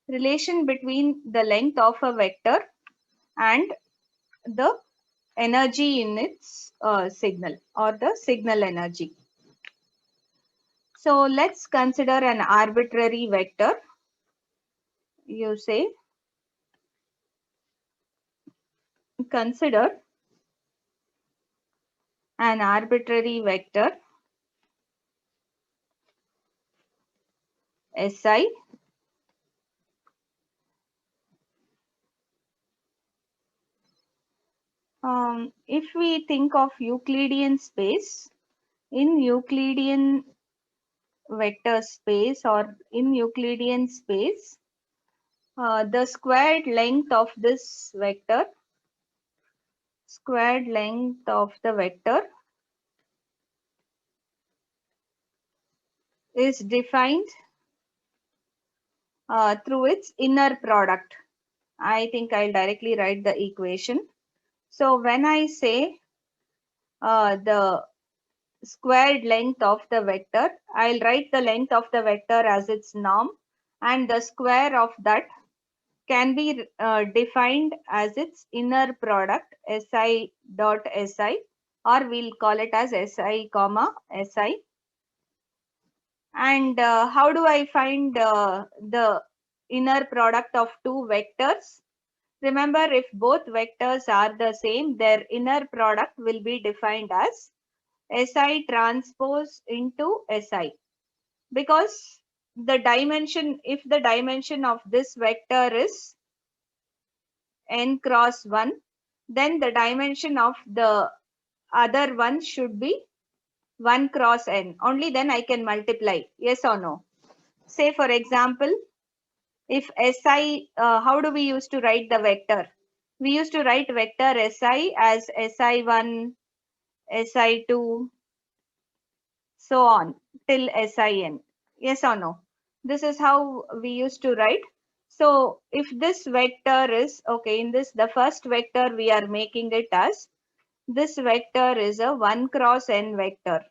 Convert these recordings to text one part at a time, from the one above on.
relation between the length of a vector and the energy in its signal, or the signal energy. So let's consider an arbitrary vector. You say, consider an arbitrary vector Si. If we think of Euclidean space, in Euclidean vector space or in Euclidean space, the squared length of this vector, squared length of the vector is defined through its inner product. I think I'll directly write the equation. So when I say the squared length of the vector, I'll write the length of the vector as its norm, and the square of that can be defined as its inner product Si dot Si, or we'll call it as Si comma Si. And how do I find the inner product of two vectors? Remember, if both vectors are the same, their inner product will be defined as Si transpose into Si, because the dimension, if the dimension of this vector is n cross 1, then the dimension of the other one should be 1 cross n. Only then I can multiply. Yes or no? Say for example, if Si, how do we used to write the vector? We used to write vector Si as Si1, Si2, so on till Sin. Yes or no? This is how we used to write. So if this vector is, okay, in this, the first vector we are making it as, this vector is a 1 cross n vector.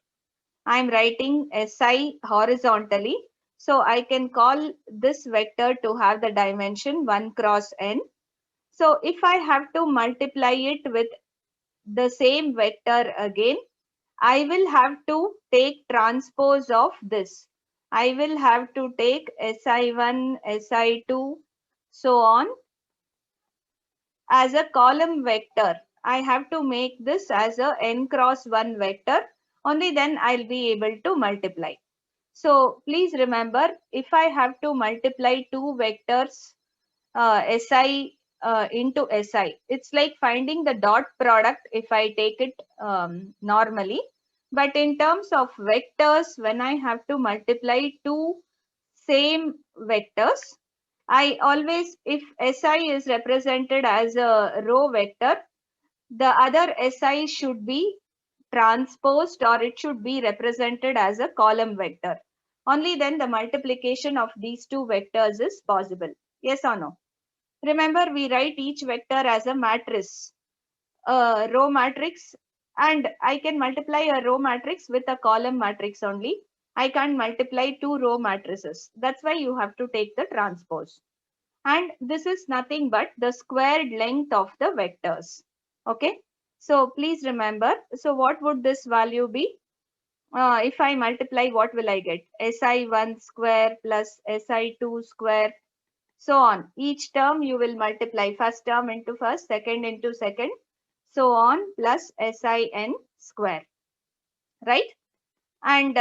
I am writing Si horizontally. So I can call this vector to have the dimension 1 cross n. So if I have to multiply it with the same vector again, I will have to take transpose of this. I will have to take Si1, Si2, so on as a column vector. I have to make this as a n cross 1 vector. Only then I'll be able to multiply. So please remember, if I have to multiply two vectors, Si into Si, it's like finding the dot product if I take it normally. But in terms of vectors, when I have to multiply two same vectors, I always, if Si is represented as a row vector, the other Si should be transposed, or it should be represented as a column vector. Only then the multiplication of these two vectors is possible. Yes or no? Remember, we write each vector as a matrix, a row matrix, and I can multiply a row matrix with a column matrix only. I can't multiply two row matrices. That's why you have to take the transpose. And this is nothing but the squared length of the vectors. Okay. So please remember, so what would this value be? If I multiply, what will I get? Si1 square plus Si2 square, so on. Each term you will multiply, first term into first, second into second, so on, plus Sin square, right? And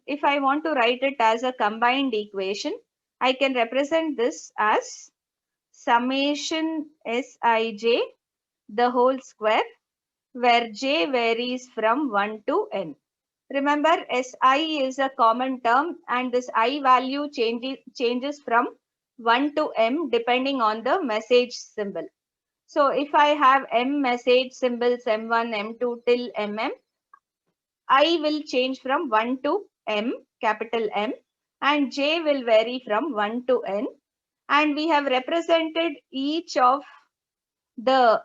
if I want to write it as a combined equation, I can represent this as summation Sij the whole square, where j varies from 1 to n. Remember, Si is a common term, and this I value changes from 1 to m depending on the message symbol. So if I have m message symbols m1, m2 till mm, I will change from 1 to m, capital M, and j will vary from 1 to n. And we have represented each of the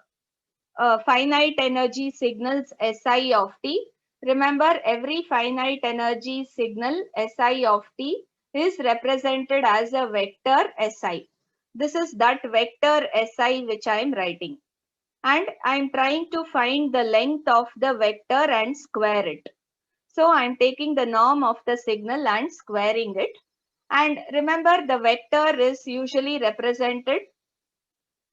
finite energy signals Si of t. Remember, every finite energy signal Si of t is represented as a vector Si. This is that vector Si which I am writing. And I am trying to find the length of the vector and square it. So I am taking the norm of the signal and squaring it. And remember, the vector is usually represented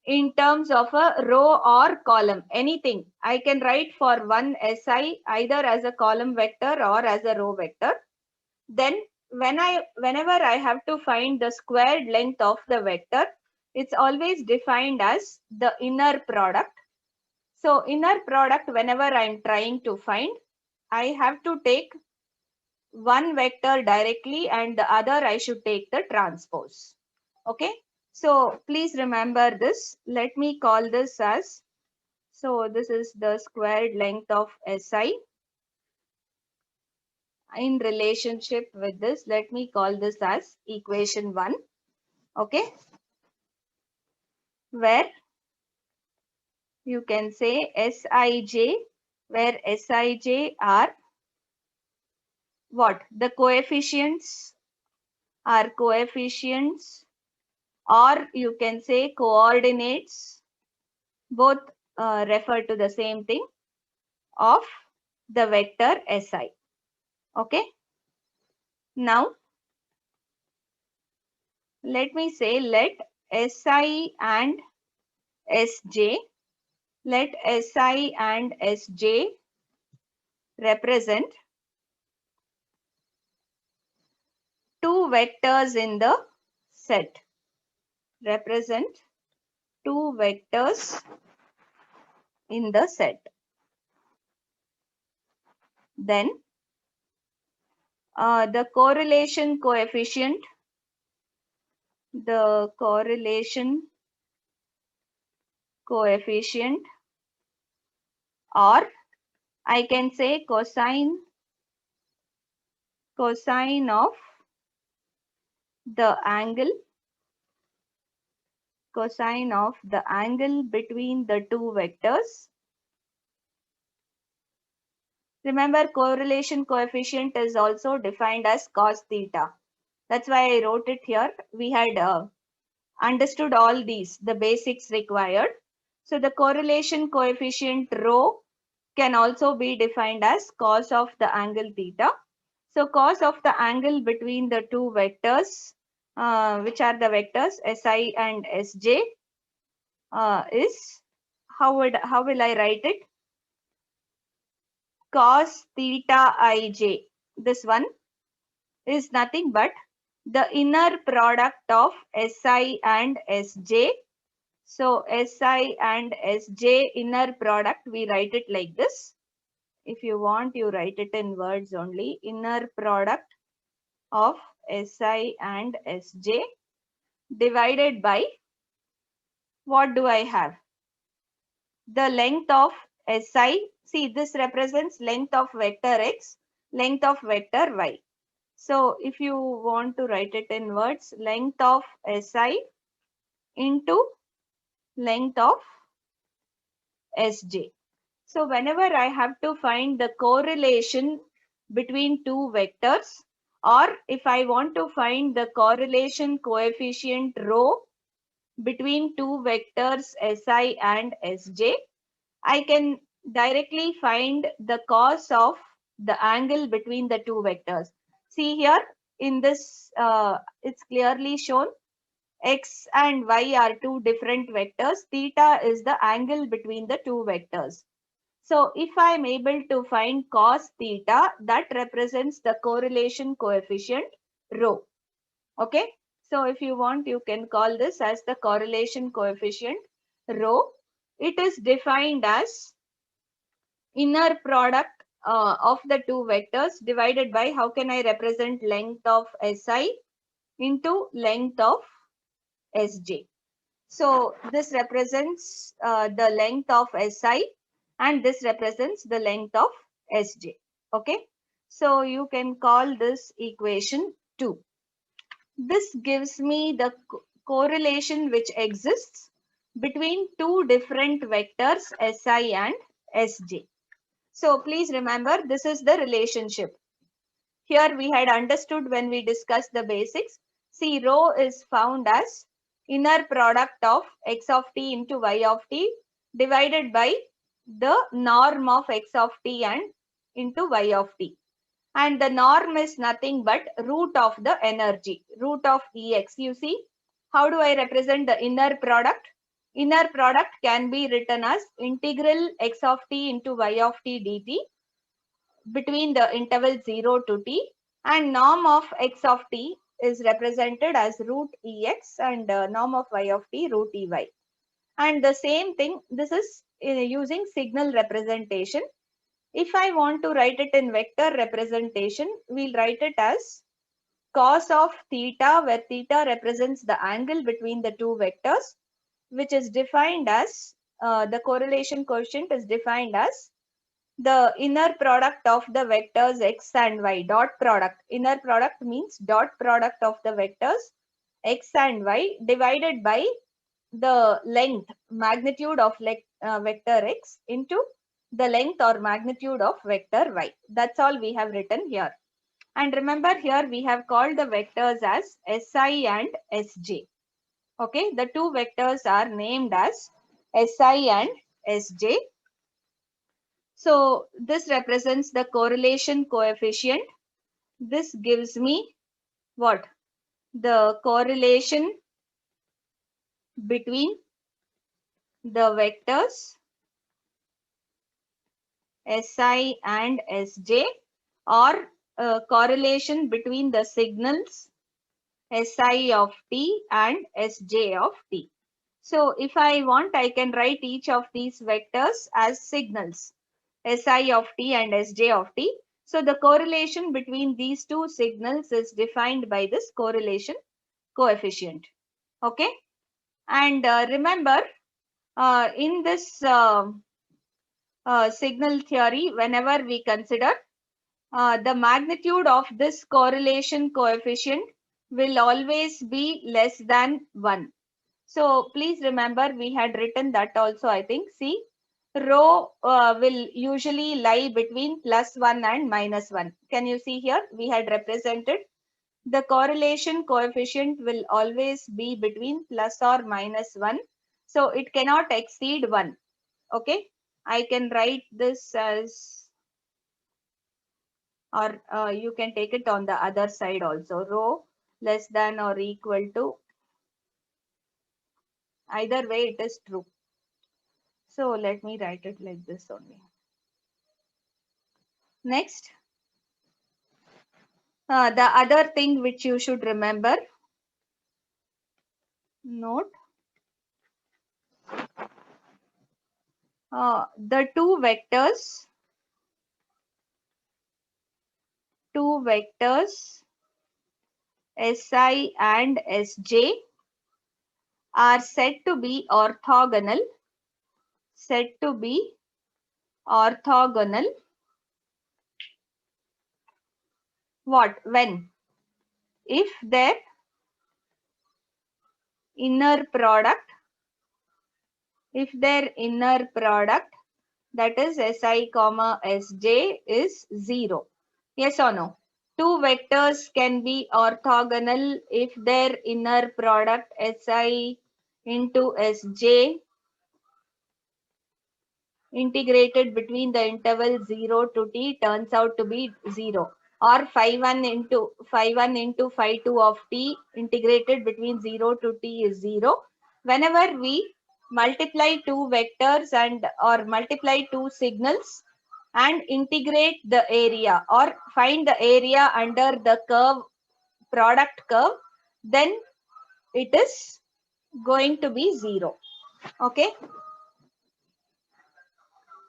in terms of a row or column, anything. I can write for one Si either as a column vector or as a row vector. Then whenever I have to find the squared length of the vector, it's always defined as the inner product. So inner product, whenever I'm trying to find, I have to take one vector directly and the other I should take the transpose. Okay. So please remember this. Let me call this as, so this is the squared length of Si. In relationship with this, let me call this as equation 1. Okay. Where you can say Sij, where Sij are what? The coefficients are coefficients, or you can say coordinates, both refer to the same thing, of the vector Si. Okay. Now, let me say let Si and Sj, let Si and Sj represent two vectors in the set. Represent two vectors in the set. Then the correlation coefficient, or I can say cosine of the angle, cosine of the angle between the two vectors. Remember, correlation coefficient is also defined as cos theta. That's why I wrote it here. We had understood all these, the basics required. So the correlation coefficient rho can also be defined as cos of the angle theta. So cos of the angle between the two vectors, which are the vectors Si and Sj, is, how will I write it? Cos theta ij. This one is nothing but the inner product of Si and Sj. So Si and Sj inner product, we write it like this. If you want, you write it in words only. Inner product of Si and Sj divided by, what do I have? The length of Si. See, this represents length of vector x, length of vector y. So if you want to write it in words, length of Si into length of Sj. So whenever I have to find the correlation between two vectors, or if I want to find the correlation coefficient rho between two vectors Si and Sj, I can directly find the cos of the angle between the two vectors. See here in this, it's clearly shown x and y are two different vectors. Theta is the angle between the two vectors. So if I am able to find cos theta, that represents the correlation coefficient rho. Okay. So if you want, you can call this as the correlation coefficient rho. It is defined as inner product of the two vectors divided by, how can I represent length of Si into length of Sj. So this represents the length of Si and this represents the length of Sj. Okay. So you can call this equation 2. This gives me the correlation which exists between two different vectors Si and Sj. So please remember, this is the relationship. Here we had understood when we discussed the basics. See, rho is found as inner product of x of t into y of t divided by the norm of x of t and into y of t. And the norm is nothing but root of the energy, root of Ex. You see, how do I represent the inner product? Inner product can be written as integral x of t into y of t dt between the interval 0 to t, and norm of x of t is represented as root Ex and norm of y of t root Ey. And the same thing, this is using signal representation. If I want to write it in vector representation, we'll write it as cos of theta, where theta represents the angle between the two vectors, which is defined as, the correlation coefficient is defined as the inner product of the vectors x and y, dot product. Inner product means dot product of the vectors x and y divided by the length, magnitude of vector x into the length or magnitude of vector y. That's all we have written here. And remember, here we have called the vectors as Si and Sj. Okay, the two vectors are named as Si and Sj. So this represents the correlation coefficient. This gives me what? The correlation between the vectors Si and Sj, or correlation between the signals Si of t and Sj of t. So if I want, I can write each of these vectors as signals, Si of t and Sj of t. So the correlation between these two signals is defined by this correlation coefficient. Okay. And remember, in this signal theory, whenever we consider the magnitude of this correlation coefficient will always be less than 1. So please remember, we had written that also, I think. See, rho will usually lie between +1 and -1. Can you see here? We had represented the correlation coefficient will always be between plus or -1. So it cannot exceed 1. Okay. I can write this as, or you can take it on the other side also, rho less than or equal to, either way it is true. So let me write it like this only. Next, the other thing which you should remember, note, the two vectors Si and Sj are said to be orthogonal, what? When? If their inner product, that is Si comma Sj is 0. Yes or no? Two vectors can be orthogonal if their inner product Si into Sj integrated between the interval 0 to t turns out to be 0, or phi1 into phi2 of t integrated between 0 to t is 0. Whenever we multiply two vectors and or multiply two signals and integrate the area or find the area under the curve, product curve, then it is going to be 0. Okay.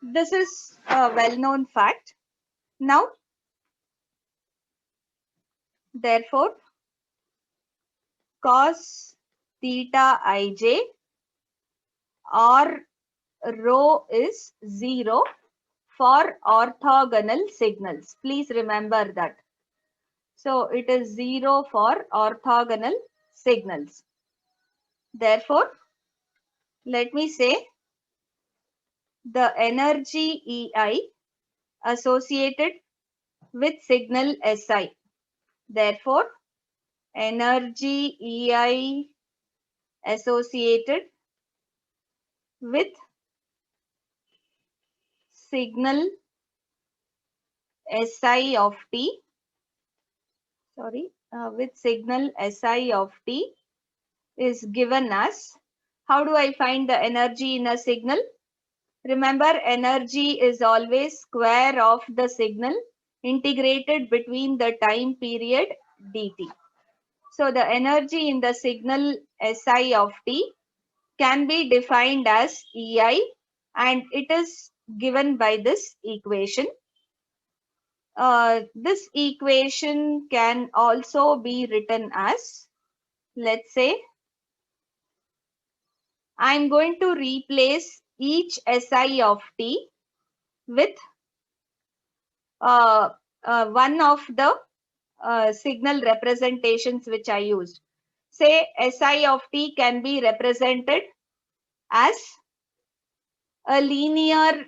This is a well-known fact. Now, therefore, cos theta ij or rho is 0 for orthogonal signals. Please remember that. So it is 0 for orthogonal signals. Therefore, let me say the energy Ei associated with signal Si. Therefore, energy Ei associated with signal Si of t, with signal Si of t is given as, how do I find the energy in a signal? Remember, energy is always square of the signal integrated between the time period dt. So the energy in the signal Si of t can be defined as Ei, and it is given by this equation. This equation can also be written as, let's say, I'm going to replace each Si of t with one of the signal representations which I used. Say Si of t can be represented as a linear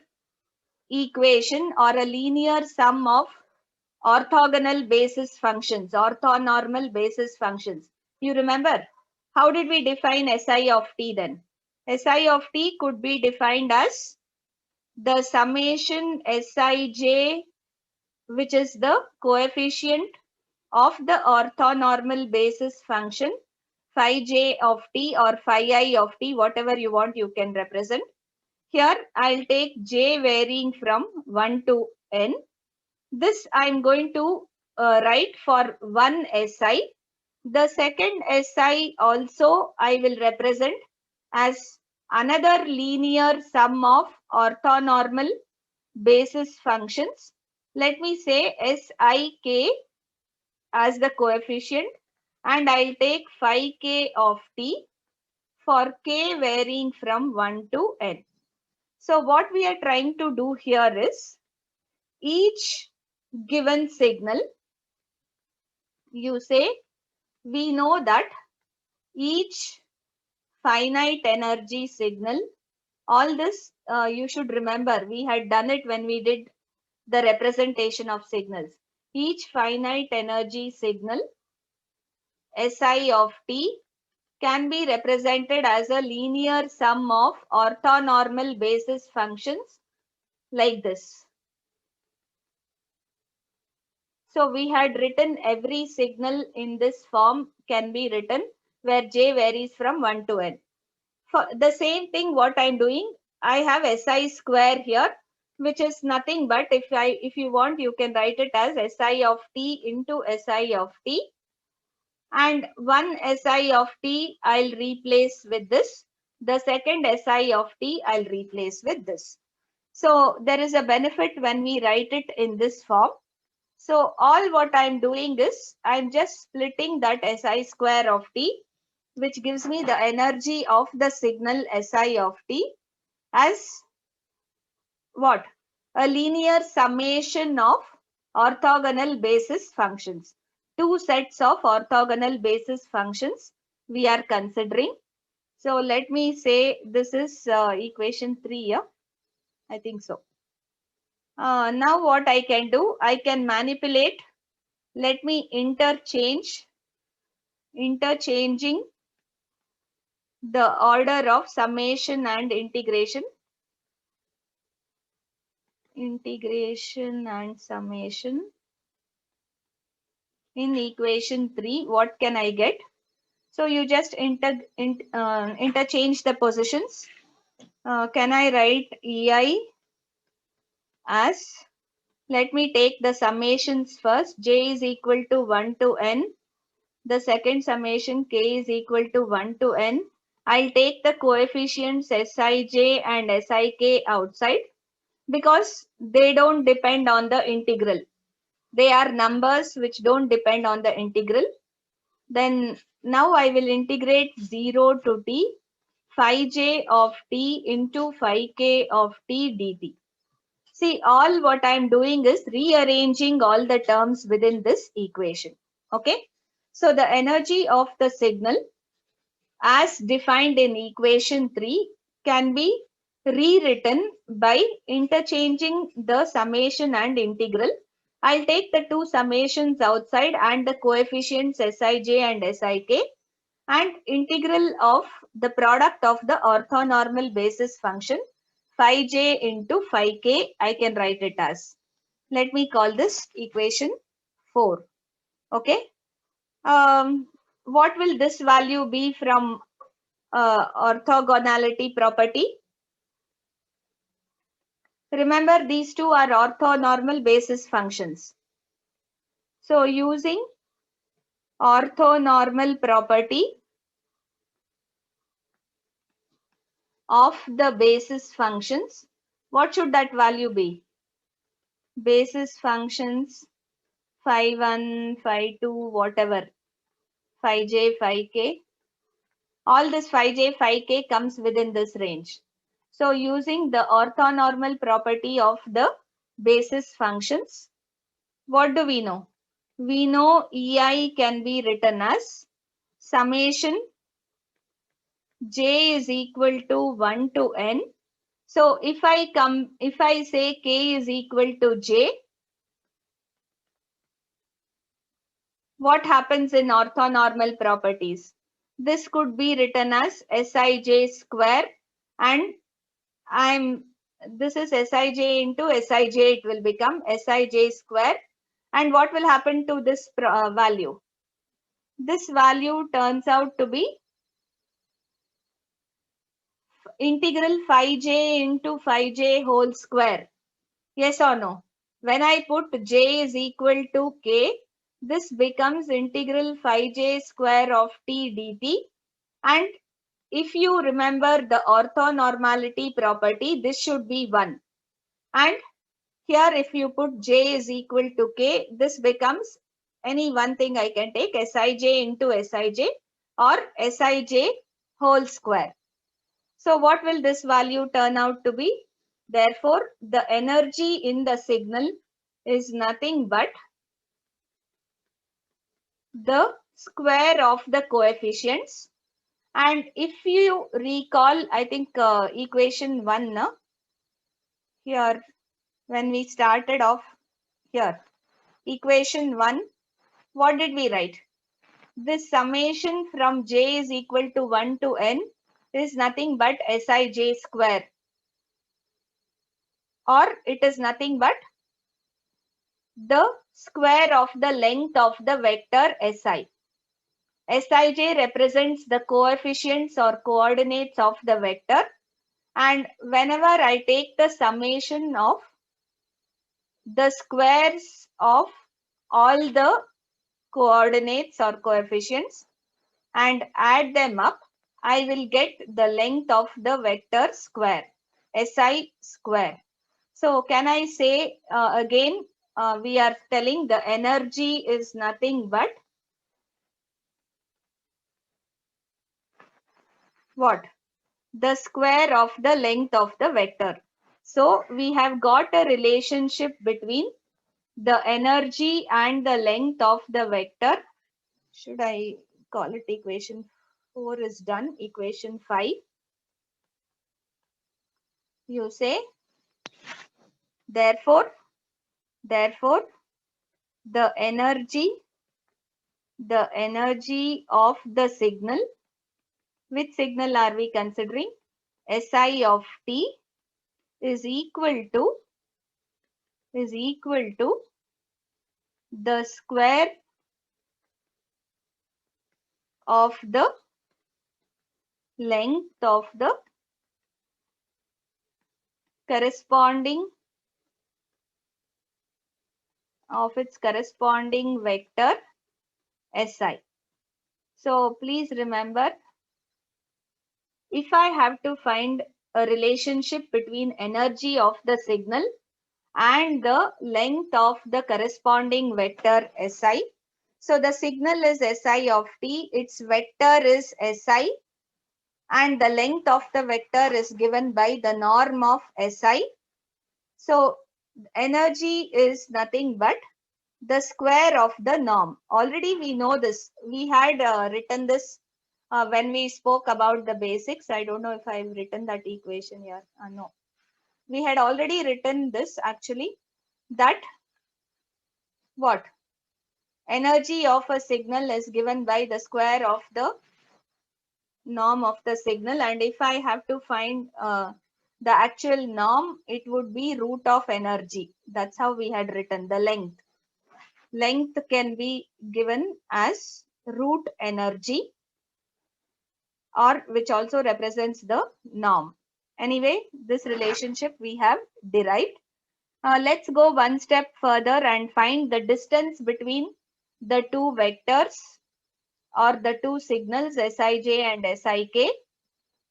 equation or a linear sum of orthogonal basis functions, orthonormal basis functions. You remember, how did we define Si of t then? Si of t could be defined as the summation Sij, which is the coefficient of the orthonormal basis function phi j of t or phi I of t, whatever you want, you can represent. Here I'll take j varying from 1 to n. This I'm going to write for one Si. The second Si also I will represent as another linear sum of orthonormal basis functions. Let me say Sik as the coefficient, and I'll take phi k of t for k varying from 1 to n. So what we are trying to do here is, each given signal, you say, we know that each finite energy signal, all this you should remember, we had done it when we did the representation of signals. Each finite energy signal Si of t can be represented as a linear sum of orthonormal basis functions like this. So we had written every signal in this form can be written where j varies from 1 to n. For the same thing, what I'm doing, I have Si square here, which is nothing but, if you want, you can write it as Si of t into Si of t. And one Si of t I'll replace with this. The second Si of t I'll replace with this. So there is a benefit when we write it in this form. So all what I'm doing is, I'm just splitting that Si square of t, which gives me the energy of the signal Si of t, as what? A linear summation of orthogonal basis functions. Two sets of orthogonal basis functions we are considering. So let me say this is equation 3 here. I think so. Now what I can do, I can manipulate. Let me interchanging the order of summation and integration. Integration and summation. In equation 3, what can I get? So you just interchange the positions. Can I write Ei as, let me take the summations first. J is equal to 1 to n. The second summation k is equal to 1 to n. I'll take the coefficients Sij and Sik outside because they don't depend on the integral. They are numbers which don't depend on the integral. Then now I will integrate 0 to t phi j of t into phi k of t dt. See, all what I am doing is rearranging all the terms within this equation. Okay. So the energy of the signal as defined in equation 3 can be rewritten by interchanging the summation and integral. I'll take the two summations outside and the coefficients Sij and Sik. and integral of the product of the orthonormal basis function phi j into phi k, I can write it as. Let me call this equation 4. Okay. What will this value be from orthogonality property? Remember, these two are orthonormal basis functions. So using orthonormal property of the basis functions, what should that value be? Basis functions phi 1, phi 2, whatever, phi j, phi k. All this phi j, phi k comes within this range. So using the orthonormal property of the basis functions, what do we know? We know EI can be written as summation j is equal to 1 to n. So if I say k is equal to j, what happens in orthonormal properties? This could be written as Sij square, and this is Sij into Sij, it will become Sij square. And what will happen to this value? This value turns out to be integral phi j into phi j whole square. Yes or no? When I put j is equal to k, this becomes integral phi j square of t dt. And if you remember the orthonormality property, this should be 1. And here if you put j is equal to k, this becomes any one thing I can take, Sij into Sij or Sij whole square. So what will this value turn out to be? Therefore, the energy in the signal is nothing but the square of the coefficients. And if you recall, I think equation 1 here, when we started off here, equation 1, what did we write? This summation from j is equal to 1 to n is nothing but Sij square, or it is nothing but the square of the length of the vector Si. Sij represents the coefficients or coordinates of the vector, and whenever I take the summation of the squares of all the coordinates or coefficients and add them up, I will get the length of the vector square, Si square. So can I say again, we are telling the energy is nothing but what? The square of the length of the vector. So we have got a relationship between the energy and the length of the vector. Should I call it equation 4 is done? Equation 5. You say, therefore, the energy of the signal, which signal are we considering? Si of t is equal to the square of the length of the corresponding vector Si. So please remember, if I have to find a relationship between energy of the signal and the length of the corresponding vector Si. So the signal is Si of t, its vector is Si, and the length of the vector is given by the norm of Si. So energy is nothing but the square of the norm. Already we know this. We had written this when we spoke about the basics. I don't know if I've written that equation here. No. We had already written this actually, that what? Energy of a signal is given by the square of the norm of the signal, and if I have to find the actual norm, it would be root of energy. That's how we had written the length. Length can be given as root energy, or which also represents the norm. Anyway, this relationship we have derived. Let's go one step further and find the distance between the two vectors or the two signals Sij and Sik.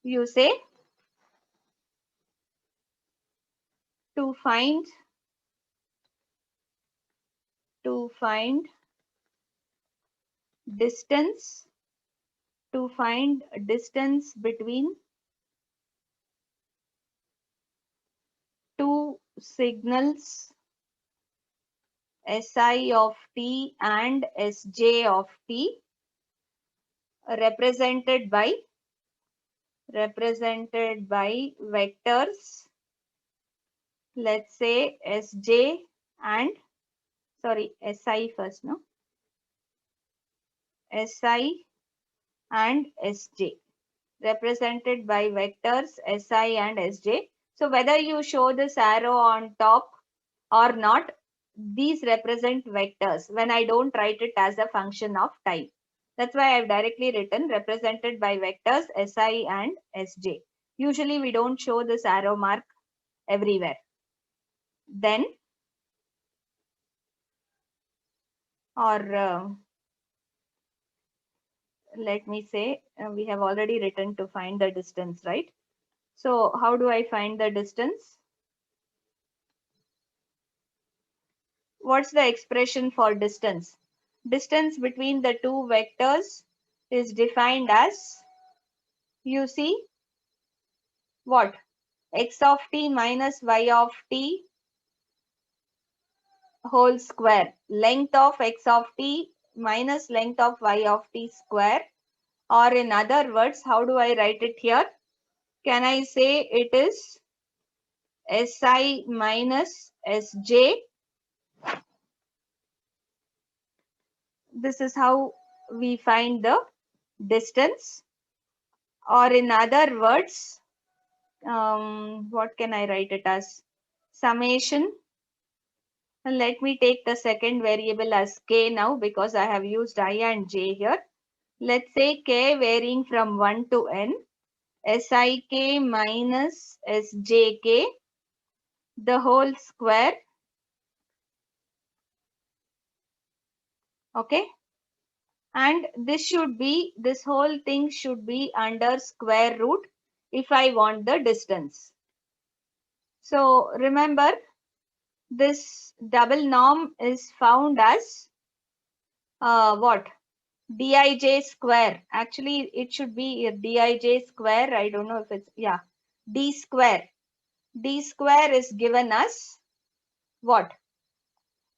You say to find distance between two signals Si of t and Sj of t represented by vectors, let's say Sj and Si first, no? Si and Sj, represented by vectors Si and Sj. So whether you show this arrow on top or not, these represent vectors when I don't write it as a function of time. That's why I've directly written represented by vectors Si and Sj. Usually we don't show this arrow mark everywhere. Then, or let me say, we have already written to find the distance, right? So how do I find the distance? What's the expression for distance? Distance between the two vectors is defined as, you see, what? X of t minus y of t whole square. Length of x of t minus length of y of t square. Or in other words, how do I write it here? Can I say it is Si minus Sj? This is how we find the distance. Or in other words, what can I write it as? Summation. And let me take the second variable as k now because I have used I and j here. Let's say k varying from 1 to n, Sik minus Sjk, the whole square. Okay. And this whole thing should be under square root if I want the distance. So remember, this double norm is found as what? Dij square. Actually, it should be Dij square. I don't know if it's, yeah, D square. D square is given as what?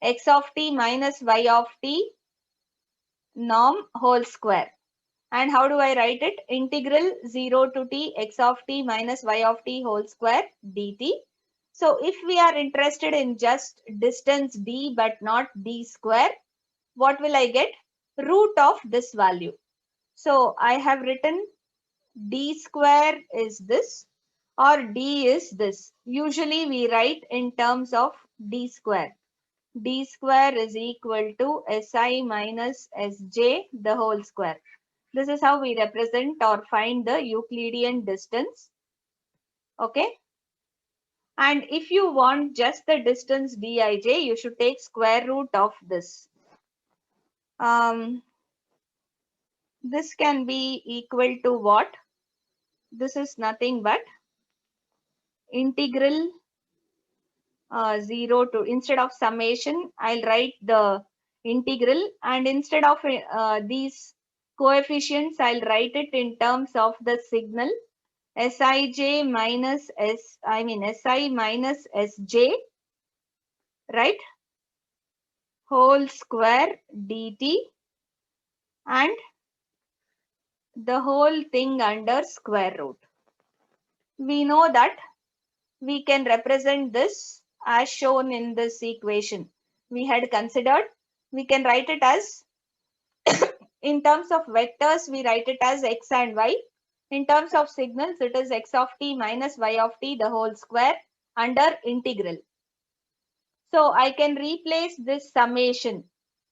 X of t minus y of t norm whole square. And how do I write it? Integral 0 to t x of t minus y of t whole square dt. So if we are interested in just distance d but not d square, what will I get? Root of this value. So I have written d square is this or d is this. Usually we write in terms of d square. D square is equal to Si minus Sj the whole square. This is how we represent or find the Euclidean distance. Okay. And if you want just the distance Dij, you should take square root of this. This can be equal to what? This is nothing but integral 0 to, instead of summation, I'll write the integral, and instead of these coefficients, I'll write it in terms of the signal Sij minus Si minus Sj, right? Whole square dt, and the whole thing under square root. We know that we can represent this as shown in this equation we had considered. We can write it as, in terms of vectors, we write it as x and y. In terms of signals, it is x of t minus y of t the whole square under integral. So I can replace this summation.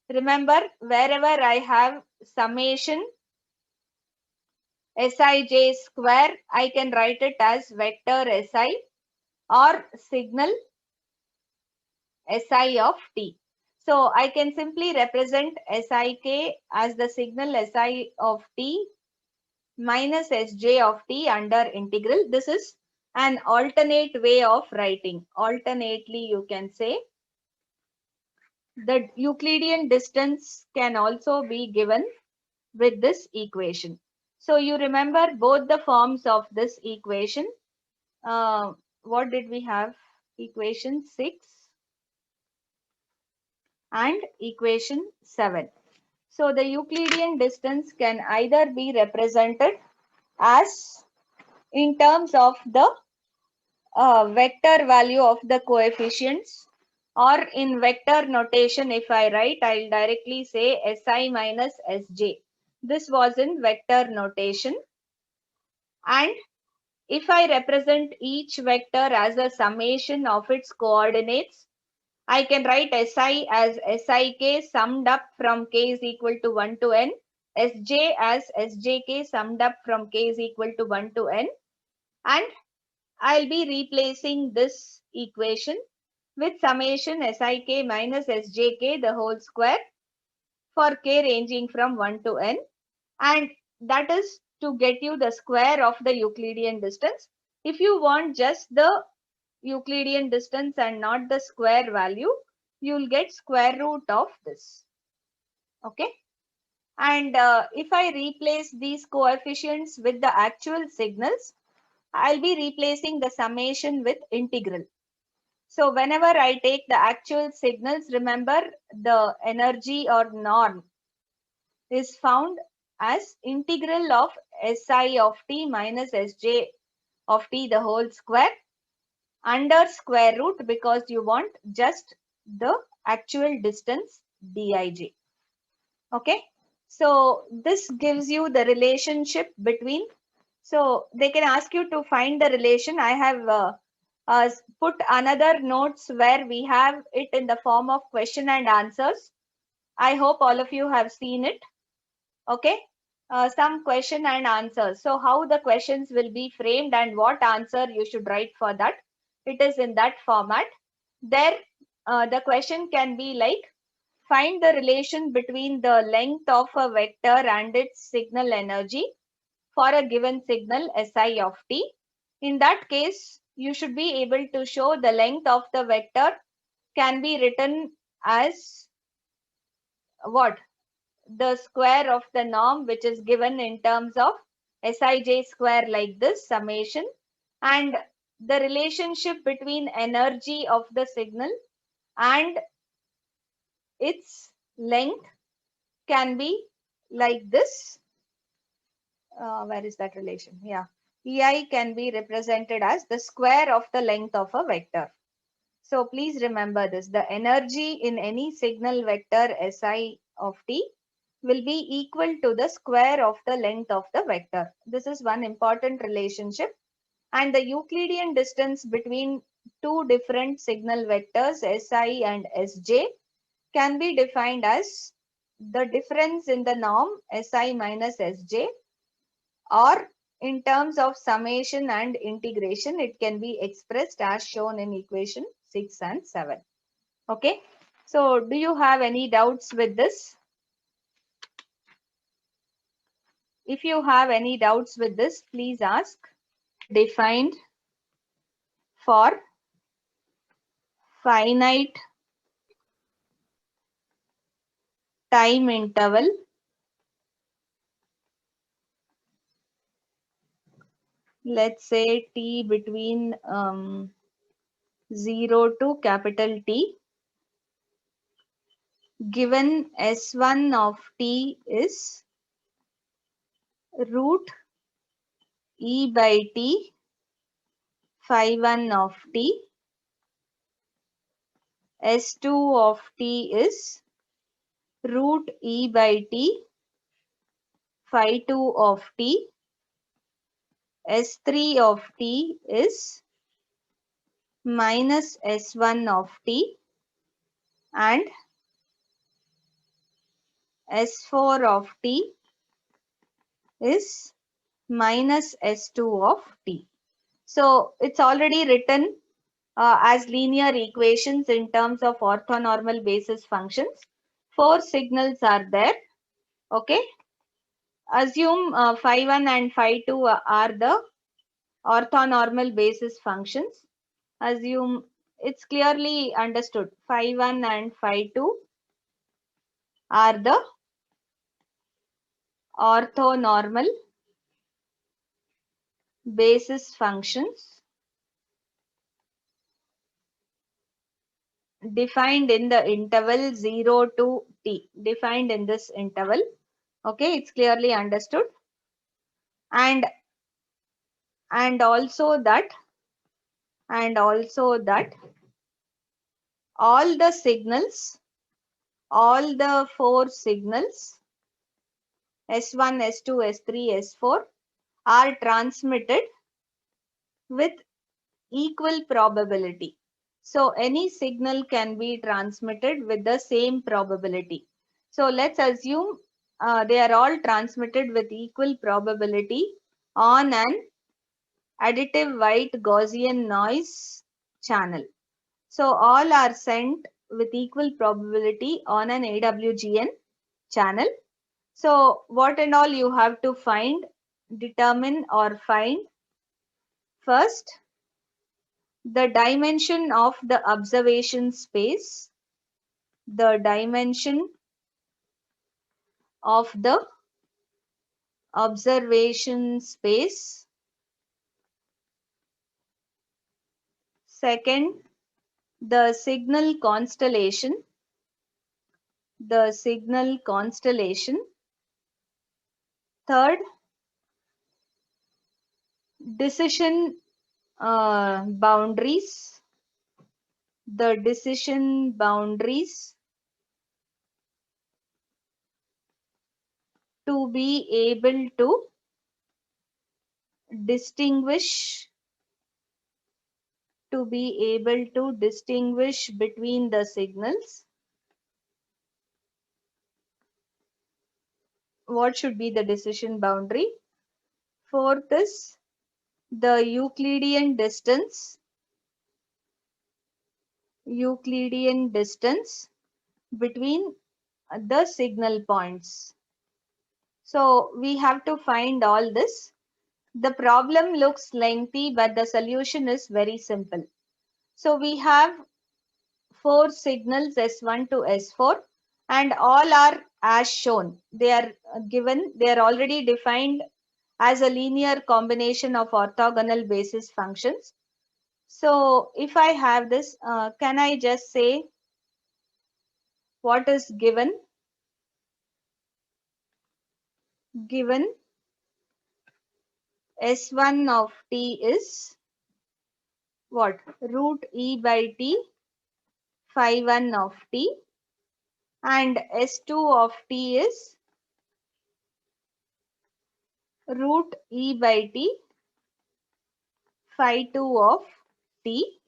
Remember, wherever I have summation Sij square, I can write it as vector Si or signal Si of t. So I can simply represent Sik as the signal Si of t minus Sj of t under integral. This is an alternate way of writing. Alternately, you can say. The Euclidean distance can also be given with this equation. So you remember both the forms of this equation. What did we have? Equation 6 and equation 7. So the Euclidean distance can either be represented as in terms of the vector value of the coefficients, or in vector notation. If I write, I'll directly say Si minus Sj. This was in vector notation. And if I represent each vector as a summation of its coordinates, I can write Si as Sik summed up from k is equal to 1 to n, Sj as Sjk summed up from k is equal to 1 to n, and I'll be replacing this equation with summation Sik minus Sjk the whole square for k ranging from 1 to n, and that is to get you the square of the Euclidean distance. If you want just the Euclidean distance and not the square value, you will get square root of this. Okay. And if I replace these coefficients with the actual signals, I'll be replacing the summation with integral. So whenever I take the actual signals, remember the energy or norm is found as integral of Si of t minus Sj of t the whole square under square root, because you want just the actual distance Dij. Okay. So this gives you the relationship between. So they can ask you to find the relation. I have put another notes where we have it in the form of question and answers. I hope all of you have seen it. Okay. Some question and answers. So how the questions will be framed and what answer you should write for that. It is in that format. There, the question can be like, find the relation between the length of a vector and its signal energy for a given signal Si of t. In that case, you should be able to show the length of the vector can be written as what? The square of the norm, which is given in terms of Sij square, like this summation, and the relationship between energy of the signal and its length can be like this. Where is that relation? Yeah. Ei can be represented as the square of the length of a vector. So please remember this. The energy in any signal vector Si of t will be equal to the square of the length of the vector. This is one important relationship. And the Euclidean distance between two different signal vectors Si and Sj can be defined as the difference in the norm Si minus Sj, or in terms of summation and integration, it can be expressed as shown in equation 6 and 7. Okay. So do you have any doubts with this? If you have any doubts with this, please ask. Defined for finite time interval let's say t between 0 to capital T, given S1 of t is root E by t phi 1 of t, S2 of t is root E by t phi 2 of t, S3 of t is minus S1 of t and S4 of t is minus S2 of t. So it's already written as linear equations in terms of orthonormal basis functions. 4 signals are there. Okay. Assume phi 1 and phi 2 are the orthonormal basis functions. Assume it's clearly understood. Phi 1 and phi 2 are the orthonormal basis functions defined in the interval 0 to t, defined in this interval. Okay, it's clearly understood. And also that all the signals, all the 4 signals S1, S2, S3, S4 are transmitted with equal probability. So any signal can be transmitted with the same probability. So let's assume they are all transmitted with equal probability on an additive white Gaussian noise channel. So all are sent with equal probability on an AWGN channel. So what and all you have to find, determine or find first the dimension of the observation space, the dimension of the observation space. Second, the signal constellation, the signal constellation. Third, decision boundaries, the decision boundaries to be able to distinguish, between the signals. What should be the decision boundary? Fourth is the Euclidean distance, between the signal points. So we have to find all this. The problem looks lengthy, but the solution is very simple. So we have 4 signals S1 to S4 and all are as shown. They are given, they are already defined as a linear combination of orthogonal basis functions. So if I have this, can I just say what is given? Given S1 of t is what? Root e by t phi 1 of t, and S2 of t is root e by t phi 2 of t.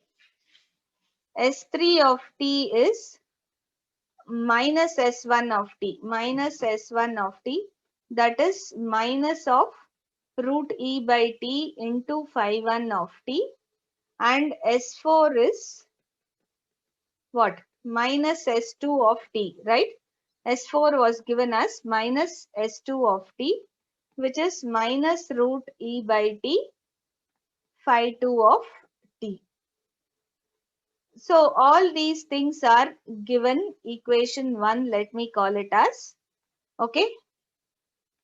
S3 of t is minus S1 of t, that is minus of root e by t into phi 1 of t, and S4 is what? Minus S2 of t, right? S4 was given as minus S2 of t, which is minus root e by t phi 2 of t. So all these things are given equation 1, let me call it as. Okay.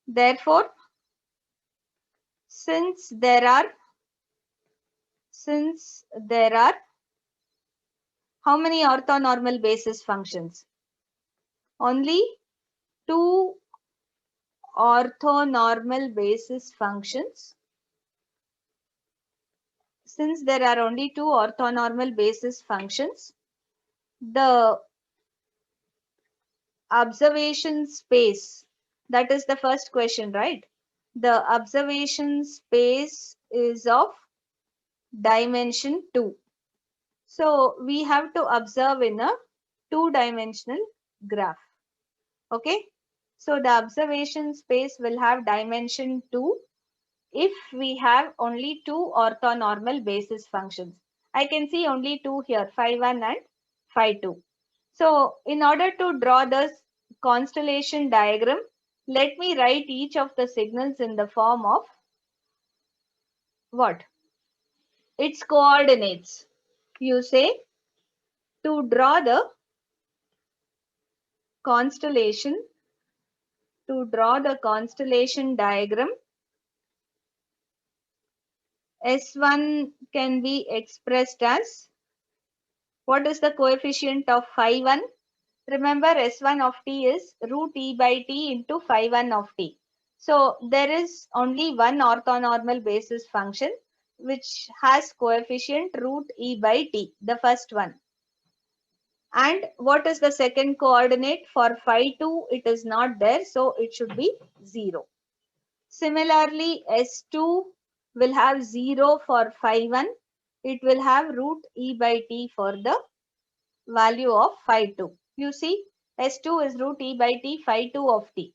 Therefore, since there are how many orthonormal basis functions? Only 2 orthonormal basis functions. Since there are only 2 orthonormal basis functions, the observation space, that is the first question, right? The observation space is of dimension 2. So we have to observe in a two-dimensional graph. Okay. So the observation space will have dimension 2 if we have only two orthonormal basis functions. I can see only two here, phi1 and phi2. So in order to draw this constellation diagram, let me write each of the signals in the form of what? Its coordinates. You say to draw the constellation, diagram, S1 can be expressed as, what is the coefficient of phi1? Remember, S1 of t is root e by t into phi1 of t. So there is only one orthonormal basis function which has coefficient root e by t, the first one. And what is the second coordinate? For phi2, it is not there, so it should be 0. Similarly, S2 will have 0 for phi1. It will have root e by t for the value of phi2. You see, S2 is root e by t, phi2 of t.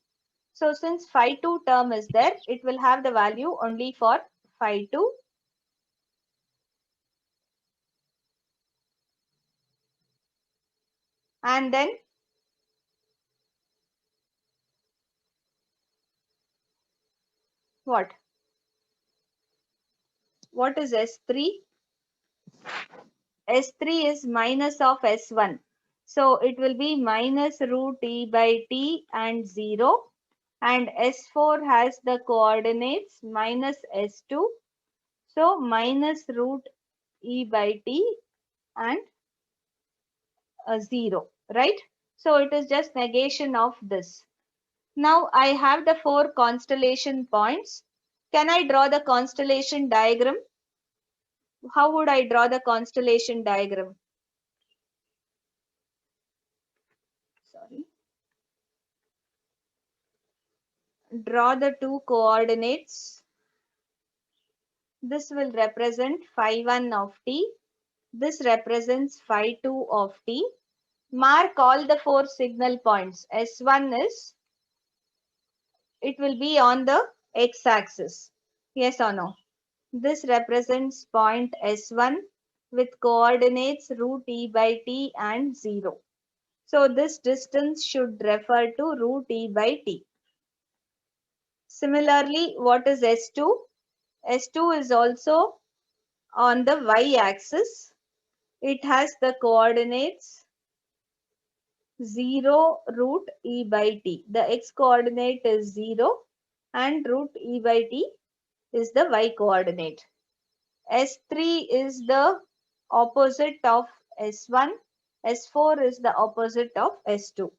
So since phi2 term is there, it will have the value only for phi2. And then what? What is S3? S3 is minus of S1. So it will be minus root e by t and 0. And S4 has the coordinates minus S2. So minus root e by t and 0, right? So it is just negation of this. Now I have the 4 constellation points. Can I draw the constellation diagram? How would I draw the constellation diagram? Sorry. Draw the two coordinates. This will represent phi1 of t. This represents phi2 of t. Mark all the 4 signal points. S1 is, it will be on the x-axis. Yes or no? This represents point S1 with coordinates root e by t and 0. So this distance should refer to root e by t. Similarly, what is S2? S2 is also on the y-axis. It has the coordinates 0 root e by t. The x coordinate is 0 and root e by t is the y coordinate. S3 is the opposite of S1. S4 is the opposite of S2.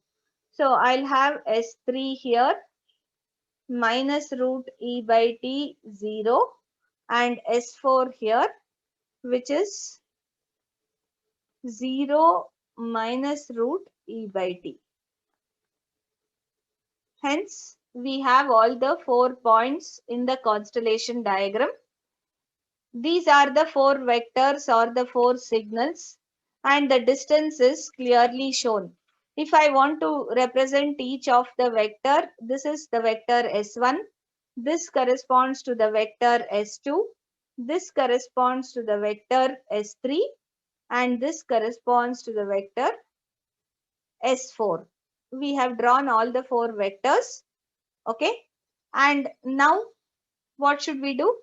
So I'll have S3 here minus root e by t 0 and S4 here, which is 0 minus root e by t. Hence, we have all the 4 points in the constellation diagram. These are the 4 vectors or the 4 signals, and the distance is clearly shown. If I want to represent each of the vector, this is the vector S1. This corresponds to the vector S2. This corresponds to the vector S3. And this corresponds to the vector S4. We have drawn all the 4 vectors. Okay. And now what should we do?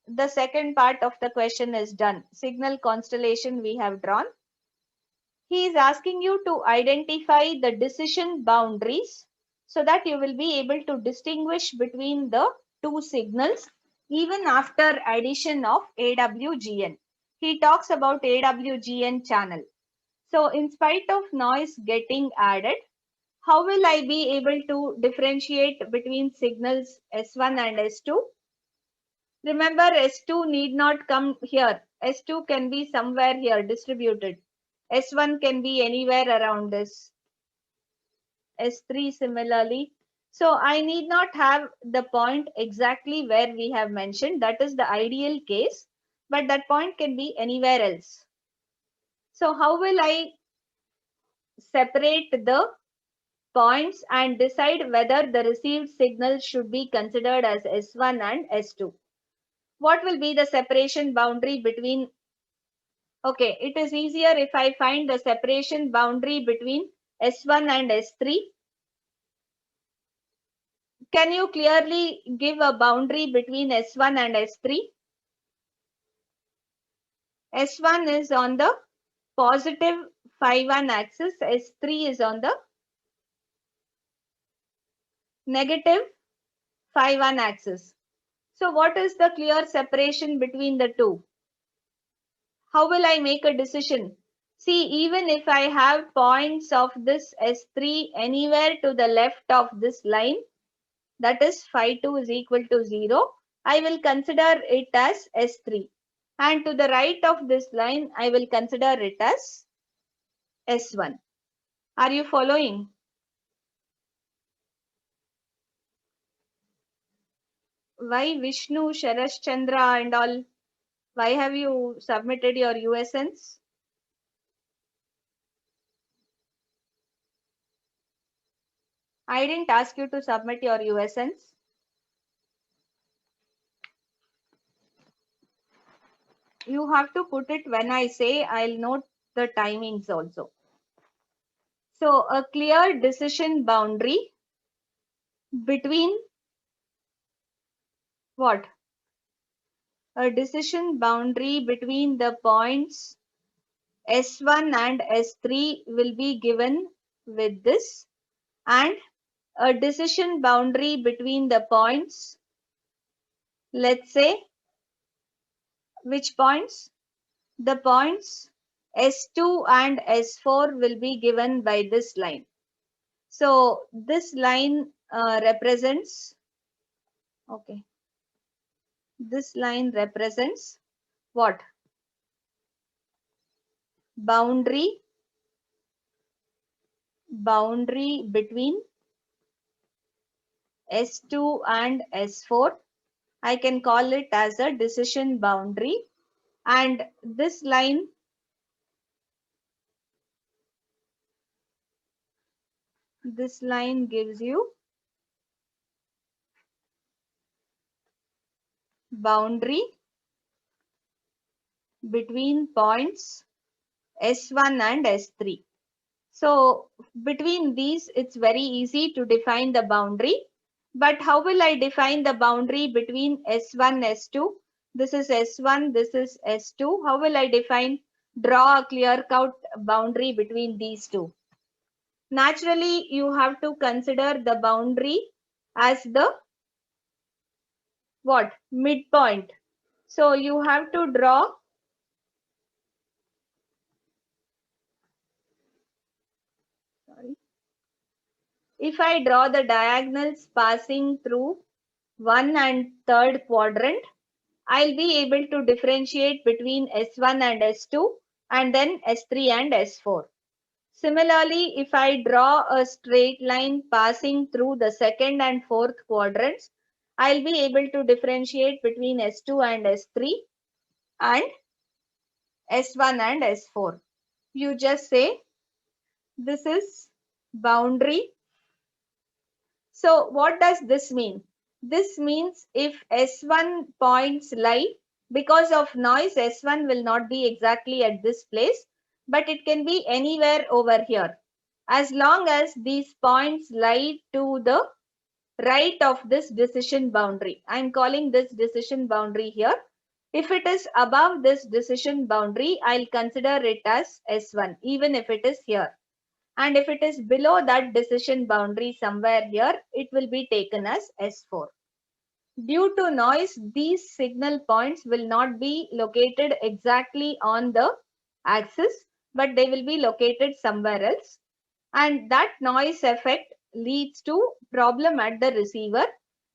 The second part of the question is done. Signal constellation we have drawn. He is asking you to identify the decision boundaries so that you will be able to distinguish between the two signals even after addition of AWGN. He talks about AWGN channel. So in spite of noise getting added, how will I be able to differentiate between signals S1 and S2? Remember, S2 need not come here. S2 can be somewhere here distributed. S1 can be anywhere around this. S3 similarly. So I need not have the point exactly where we have mentioned. That is the ideal case, but that point can be anywhere else. So how will I separate the points and decide whether the received signal should be considered as S1 and S2? What will be the separation boundary between? Okay, it is easier if I find the separation boundary between S1 and S3. Can you clearly give a boundary between S1 and S3? S1 is on the positive phi1 axis, S3 is on the negative phi1 axis. So what is the clear separation between the two? How will I make a decision? See, even if I have points of this S3 anywhere to the left of this line, that is phi2 is equal to 0, I will consider it as S3. And to the right of this line, I will consider it as S1. Are you following? Why Vishnu, Sharash Chandra and all? Why have you submitted your USNs? I didn't ask you to submit your USNs. You have to put it when I say. I'll note the timings also. So a clear decision boundary between what? A decision boundary between the points S1 and S3 will be given with this, and a decision boundary between the points, let's say, which points? The points S2 and S4 will be given by this line. So this line represents, okay, this line represents what? Boundary between S2 and S4. I can call it as a decision boundary, and this line gives you boundary between points S1 and S3. So between these, it's very easy to define the boundary. But how will I define the boundary between S1, S2? This is S1, this is S2. How will I draw a clear-cut boundary between these two? Naturally, you have to consider the boundary as the what? Midpoint. So you have to draw if I draw the diagonals passing through 1 and 3rd quadrant, I'll be able to differentiate between S1 and S2 and then S3 and S4. Similarly, if I draw a straight line passing through the 2nd and 4th quadrants, I'll be able to differentiate between S2 and S3 and S1 and S4. You just say this is boundary. So what does this mean? This means if S1 points lie, because of noise, S1 will not be exactly at this place, but it can be anywhere over here. As long as these points lie to the right of this decision boundary. I'm calling this decision boundary here. If it is above this decision boundary, I'll consider it as S1, even if it is here. And if it is below that decision boundary somewhere here, it will be taken as S4. Due to noise, these signal points will not be located exactly on the axis, but they will be located somewhere else. And that noise effect leads to problem at the receiver.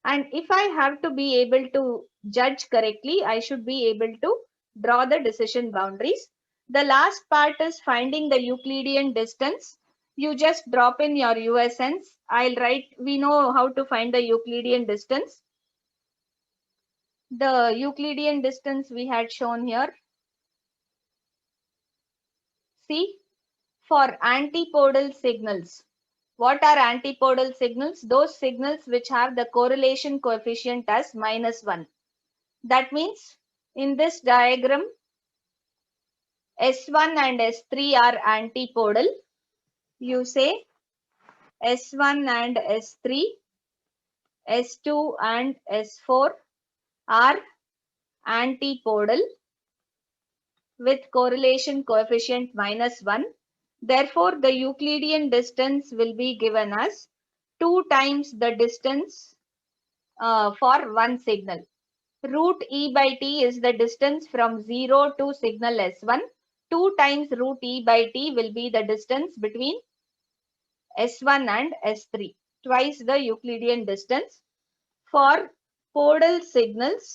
And if I have to be able to judge correctly, I should be able to draw the decision boundaries. The last part is finding the Euclidean distance. You just drop in your USNs. I'll write, we know how to find the Euclidean distance. The Euclidean distance we had shown here. See, for antipodal signals. What are antipodal signals? Those signals which have the correlation coefficient as -1. That means in this diagram, S1 and S3 are antipodal. You say S1 and S3, S2 and S4 are antipodal with correlation coefficient -1. Therefore, the Euclidean distance will be given as 2 times the distance for one signal. Root E by T is the distance from 0 to signal S1. 2 times root E by T will be the distance between S1 and S3. Twice the Euclidean distance. For podal signals,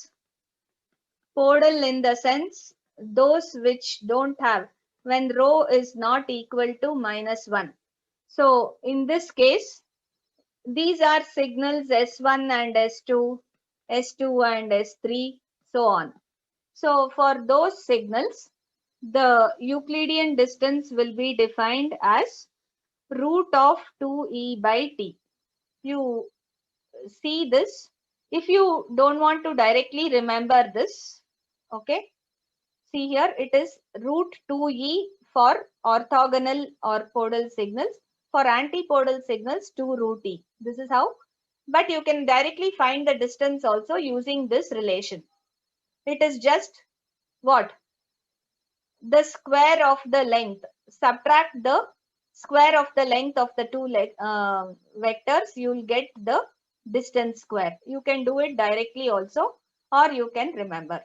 podal in the sense those which don't have, when rho is not equal to -1. So in this case, these are signals S1 and S2, S2 and S3, so on. So for those signals, the Euclidean distance will be defined as root of 2e by t. You see this. If you don't want to directly remember this, okay, see here it is root 2e for orthogonal or podal signals. For antipodal signals, 2 root e. This is how. But you can directly find the distance also using this relation. It is just what? The square of the length. Subtract the square of the length of the two vectors. You will get the distance square. You can do it directly also, or you can remember.